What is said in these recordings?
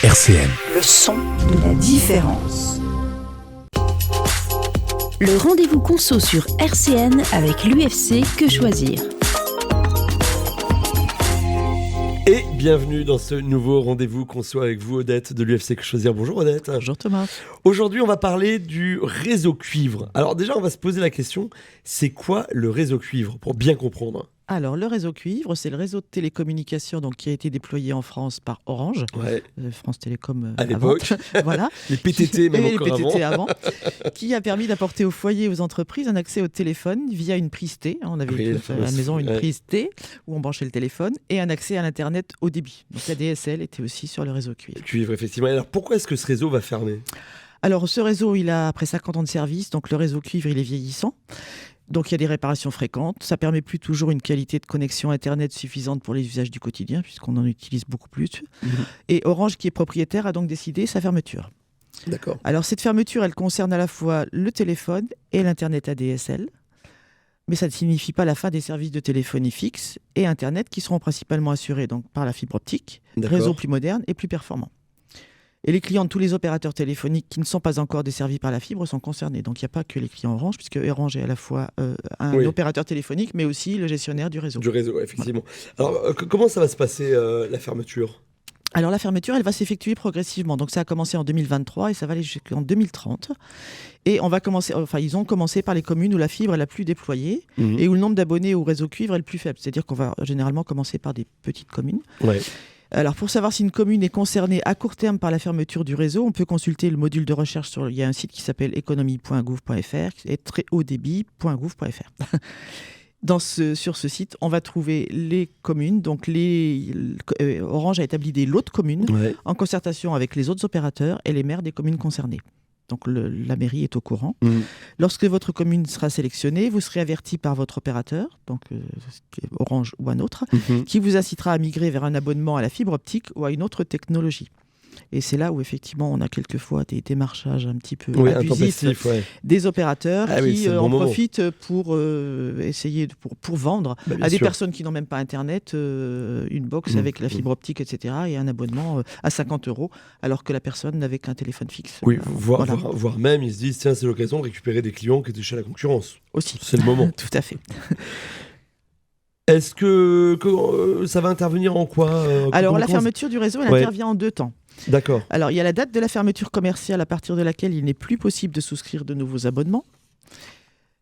RCN. Le son de la différence. Le rendez-vous conso sur RCN avec l'UFC Que Choisir. Et bienvenue dans ce nouveau rendez-vous conso avec vous, Odette de l'UFC Que Choisir. Bonjour Odette. Bonjour Thomas. Aujourd'hui, on va parler du réseau cuivre. Alors déjà, on va se poser la question, c'est quoi le réseau cuivre, pour bien comprendre? Alors, le réseau cuivre, c'est le réseau de télécommunications qui a été déployé en France par Orange, France Télécom à l'époque. Voilà. Les PTT, même encore les PTT avant, qui a permis d'apporter aux foyers et aux entreprises un accès au téléphone via une prise T. On avait à la maison une prise T où on branchait le téléphone et un accès à l'Internet haut débit. Donc la DSL était aussi sur le réseau cuivre. Cuivre, effectivement. Alors, pourquoi est-ce que ce réseau va fermer? Alors, ce réseau, il a après 50 ans de service, donc le réseau cuivre, il est vieillissant. Donc il y a des réparations fréquentes, ça permet plus toujours une qualité de connexion Internet suffisante pour les usages du quotidien, puisqu'on en utilise beaucoup plus. Et Orange, qui est propriétaire, a donc décidé sa fermeture. D'accord. Alors cette fermeture, elle concerne à la fois le téléphone et l'Internet ADSL, mais ça ne signifie pas la fin des services de téléphonie fixe et Internet qui seront principalement assurés donc, par la fibre optique, réseau plus moderne et plus performant. Et les clients de tous les opérateurs téléphoniques qui ne sont pas encore desservis par la fibre sont concernés. Donc il n'y a pas que les clients Orange, puisque Orange est à la fois un opérateur téléphonique, mais aussi le gestionnaire du réseau. Du réseau, effectivement. Voilà. Alors comment ça va se passer la fermeture? Alors la fermeture, elle va s'effectuer progressivement. Donc ça a commencé en 2023 et ça va aller jusqu'en 2030. Et ils ont commencé par les communes où la fibre est la plus déployée et où le nombre d'abonnés au réseau cuivre est le plus faible. C'est-à-dire qu'on va généralement commencer par des petites communes. Ouais. Alors, pour savoir si une commune est concernée à court terme par la fermeture du réseau, on peut consulter le module de recherche. Il y a un site qui s'appelle économie.gouv.fr et très haut débit.gouv.fr. Sur ce site, on va trouver les communes. Donc, Orange a établi des lots de communes en concertation avec les autres opérateurs et les maires des communes concernées. Donc la mairie est au courant. Lorsque votre commune sera sélectionnée, vous serez averti par votre opérateur, donc Orange ou un autre, qui vous incitera à migrer vers un abonnement à la fibre optique ou à une autre technologie. Et c'est là où effectivement on a quelquefois des démarchages un petit peu abusifs des opérateurs qui en profitent pour essayer pour vendre à des personnes qui n'ont même pas Internet une box avec la fibre optique, etc. et un abonnement à 50 €, alors que la personne n'avait qu'un téléphone fixe. Oui, voire même ils se disent tiens, c'est l'occasion de récupérer des clients qui étaient chez la concurrence. Aussi. C'est le moment. Tout à fait. Est-ce que ça va intervenir en quoi Alors la fermeture du réseau, elle intervient en 2 temps. D'accord. Alors, il y a la date de la fermeture commerciale à partir de laquelle il n'est plus possible de souscrire de nouveaux abonnements.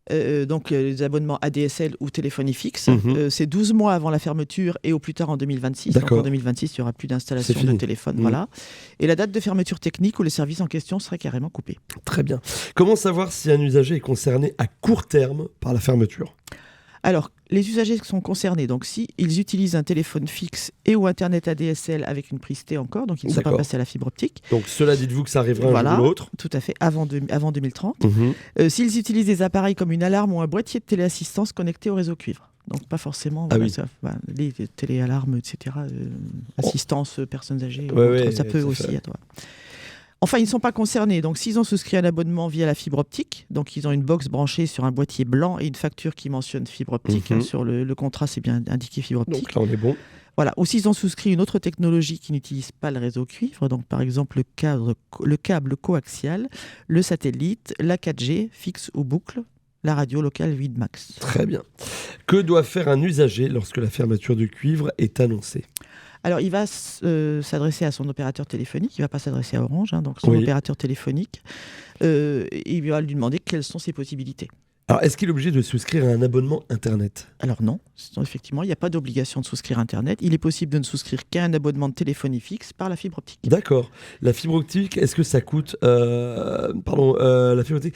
Donc, les abonnements ADSL ou téléphonie fixe. C'est 12 mois avant la fermeture et au plus tard en 2026. Donc, en 2026, il n'y aura plus d'installation de téléphone. Voilà. Et la date de fermeture technique où les services en question seraient carrément coupés. Très bien. Comment savoir si un usager est concerné à court terme par la fermeture ? Alors, les usagers sont concernés. Donc, si ils utilisent un téléphone fixe et ou Internet ADSL avec une prise T encore, donc ils ne sont pas passés à la fibre optique. Donc, cela, dites-vous que ça arrivera un jour ou l'autre. Tout à fait, avant 2030. S'ils utilisent des appareils comme une alarme ou un boîtier de téléassistance connecté au réseau cuivre. Donc, pas forcément les téléalarmes, etc. Assistance, personnes âgées, ça peut aussi être. Enfin, ils ne sont pas concernés. Donc, s'ils ont souscrit un abonnement via la fibre optique, donc ils ont une box branchée sur un boîtier blanc et une facture qui mentionne fibre optique. Sur le contrat, c'est bien indiqué fibre optique. Donc là, on est bon. Voilà. Ou s'ils ont souscrit une autre technologie qui n'utilise pas le réseau cuivre, donc par exemple le câble coaxial, le satellite, la 4G, fixe ou boucle, la radio locale 8 max. Très bien. Que doit faire un usager lorsque la fermeture du cuivre est annoncée ? Alors, il va s'adresser à son opérateur téléphonique, il ne va pas s'adresser à Orange, donc son opérateur téléphonique. Il va lui demander quelles sont ses possibilités. Alors, est-ce qu'il est obligé de souscrire à un abonnement Internet ? Alors non, effectivement, il n'y a pas d'obligation de souscrire Internet. Il est possible de ne souscrire qu'à un abonnement de téléphonie fixe par la fibre optique. D'accord. La fibre optique, est-ce que ça coûte... la fibre optique,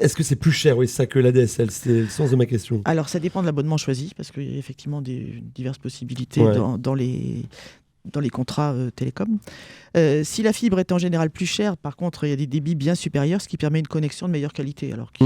est-ce que c'est plus cher que l'ADSL ? C'est le sens de ma question. Alors, ça dépend de l'abonnement choisi, parce qu'il y a effectivement diverses possibilités dans les contrats télécom. Si la fibre est en général plus chère, par contre, il y a des débits bien supérieurs, ce qui permet une connexion de meilleure qualité. Alors que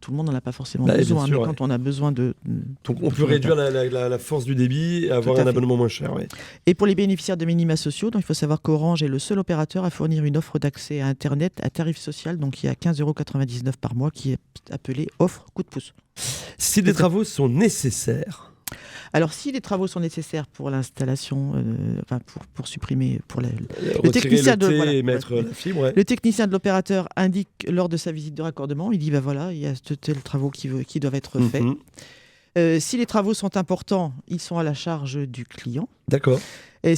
tout le monde n'en a pas forcément besoin. Mais quand on a besoin de... Donc on peut réduire la force du débit et avoir un abonnement moins cher. Oui. Et pour les bénéficiaires de minima sociaux, donc il faut savoir qu'Orange est le seul opérateur à fournir une offre d'accès à Internet à tarif social, donc qui est à 15,99 € par mois, qui est appelée offre coup de pouce. Si des travaux sont nécessaires... Alors, si les travaux sont nécessaires pour l'installation, pour supprimer, pour le Retirer technicien le T et mettre la fibre, ouais. Le technicien de l'opérateur indique lors de sa visite de raccordement, il dit voilà, il y a tels travaux qui doivent être faits. Si les travaux sont importants, ils sont à la charge du client. D'accord. Et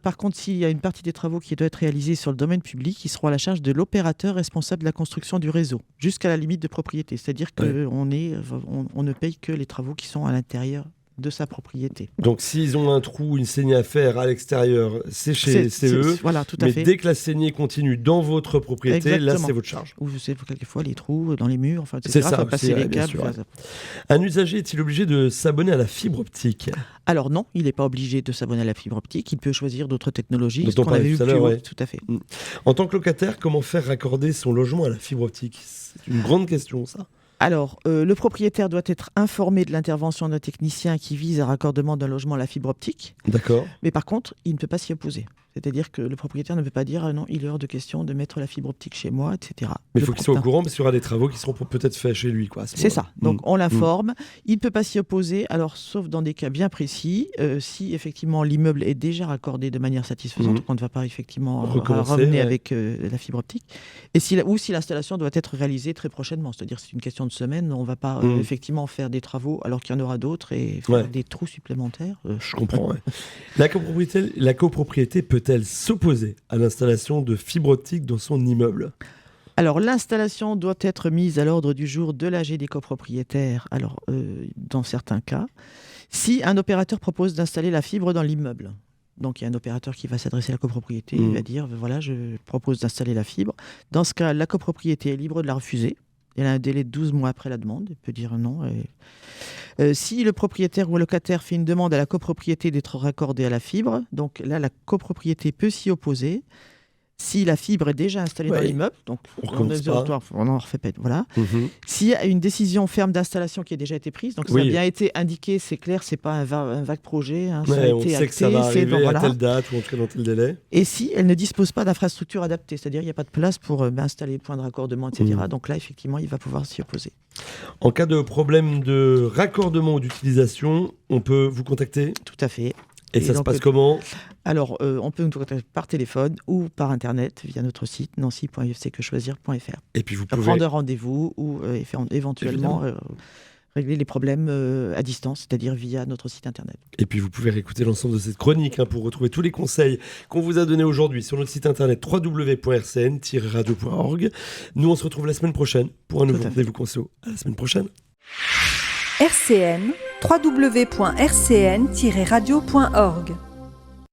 par contre, s'il y a une partie des travaux qui doit être réalisée sur le domaine public, ils seront à la charge de l'opérateur responsable de la construction du réseau, jusqu'à la limite de propriété. C'est-à-dire qu'on ne paye que les travaux qui sont à l'intérieur de sa propriété. Donc s'ils ont un trou, une saignée à faire à l'extérieur, c'est chez eux. Voilà, tout à mais fait. Dès que la saignée continue dans votre propriété, Exactement. là c'est votre charge. Ou c'est quelquefois les trous dans les murs, etc. C'est ça, passer les câbles. Sûr, ouais. Un usager est-il obligé de s'abonner à la fibre optique ? Alors non, il n'est pas obligé de s'abonner à la fibre optique. Il peut choisir d'autres technologies. Dont on qu'on avait parlait vu tout à plus l'heure, haut. ouais. Tout à fait. En tant que locataire, comment faire raccorder son logement à la fibre optique ? C'est une grande question, ça. Alors, le propriétaire doit être informé de l'intervention d'un technicien qui vise à raccordement d'un logement à la fibre optique. D'accord. Mais par contre, il ne peut pas s'y opposer. C'est-à-dire que le propriétaire ne peut pas dire non, il est hors de question de mettre la fibre optique chez moi, etc. Mais il faut qu'il soit au courant parce qu'il y aura des travaux qui seront peut-être faits chez lui. C'est ça. Donc on l'informe. Il ne peut pas s'y opposer, alors sauf dans des cas bien précis, si effectivement l'immeuble est déjà raccordé de manière satisfaisante, on ne va pas effectivement revenir avec la fibre optique. Et si l'installation doit être réalisée très prochainement, c'est-à-dire c'est une question de semaine, on ne va pas effectivement faire des travaux alors qu'il y en aura d'autres et faire des trous supplémentaires. Je comprends. La copropriété peut-elle s'opposer à l'installation de fibre optique dans son immeuble ? Alors, l'installation doit être mise à l'ordre du jour de l'AG des copropriétaires, dans certains cas, si un opérateur propose d'installer la fibre dans l'immeuble. Donc, il y a un opérateur qui va s'adresser à la copropriété, il va dire, voilà, je propose d'installer la fibre. Dans ce cas, la copropriété est libre de la refuser. Il y a un délai de 12 mois après la demande, il peut dire non. Si le propriétaire ou le locataire fait une demande à la copropriété d'être raccordé à la fibre, donc là, la copropriété peut s'y opposer. Si la fibre est déjà installée dans l'immeuble, donc on en refait pas. Voilà. S'il y a une décision ferme d'installation qui a déjà été prise, donc ça a bien été indiqué, c'est clair, c'est pas un vague projet. Ça a on été sait acté, que ça va arriver à telle date ou en tout cas dans tel délai. Et si elle ne dispose pas d'infrastructure adaptée, c'est-à-dire il n'y a pas de place pour installer point de raccordement, etc. Donc là, effectivement, il va pouvoir s'y opposer. En cas de problème de raccordement ou d'utilisation, on peut vous contacter ? Tout à fait. Et ça se passe comment ? Alors, on peut nous contacter par téléphone ou par Internet via notre site nancy.ufcquechoisir.fr. Et puis vous pouvez prendre un rendez-vous ou éventuellement régler les problèmes à distance, c'est-à-dire via notre site Internet. Et puis vous pouvez réécouter l'ensemble de cette chronique pour retrouver tous les conseils qu'on vous a donnés aujourd'hui sur notre site internet www.rcn-radio.org. Nous, on se retrouve la semaine prochaine pour un nouveau rendez-vous conso. À la semaine prochaine. RCN, www.rcn-radio.org